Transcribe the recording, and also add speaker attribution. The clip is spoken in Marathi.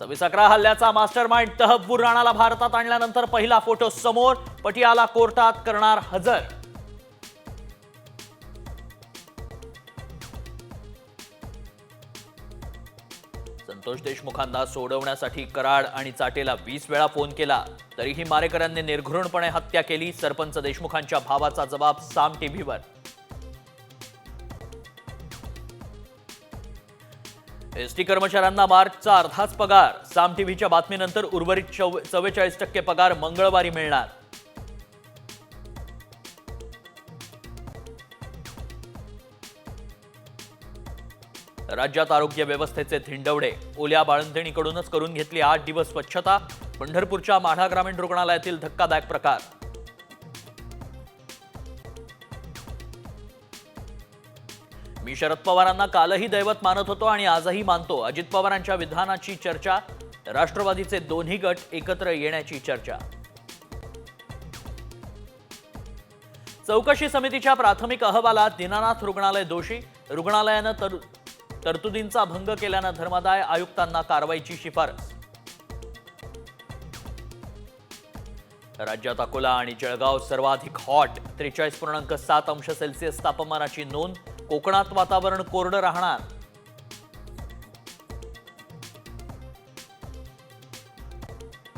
Speaker 1: 26/11 हल्ल्याचा मास्टरमाइंड तहव्वूर राणाला भारतात आणल्यानंतर पहिला फोटो समोर, पटियाला कोर्टात करणार हजर. संतोष देशमुखांना सोडवण्यासाठी कराड आणि चाटेला 20 वेळा फोन केला, तरीही मारेकऱ्यांनी निर्घृणपणे हत्या केली. सरपंच देशमुखांच्या भावाचा जबाब साम टीव्हीवर. एसटी कर्मचाऱ्यांना मार्चचा अर्धाच पगार. साम टीव्हीच्या बातमीनंतर उर्वरित 44% पगार मंगळवारी मिळणार. राज्यात आरोग्य व्यवस्थेचे धिंडवडे. ओल्या बाळंतिणीकडूनच करून घेतली 8 दिवस स्वच्छता. पंढरपूरच्या माढा ग्रामीण रुग्णालयातील धक्कादायक प्रकार. मी शरद पवारांना कालही दैवत मानत होतो आणि आजही मानतो. अजित पवारांच्या विधानाची चर्चा. राष्ट्रवादीचे दोन्ही गट एकत्र येण्याची चर्चा. चौकशी समितीच्या प्राथमिक अहवालात दीनानाथ रुग्णालय दोषी. रुग्णालयानं तरतुदींचा भंग केल्यानं धर्मादाय आयुक्तांना कारवाईची शिफारस. राज्यात अकोला आणि जळगाव सर्वाधिक हॉट. 43.7 अंश सेल्सिअस तापमानाची नोंद. कोकणात वातावरण कोरडं राहणार.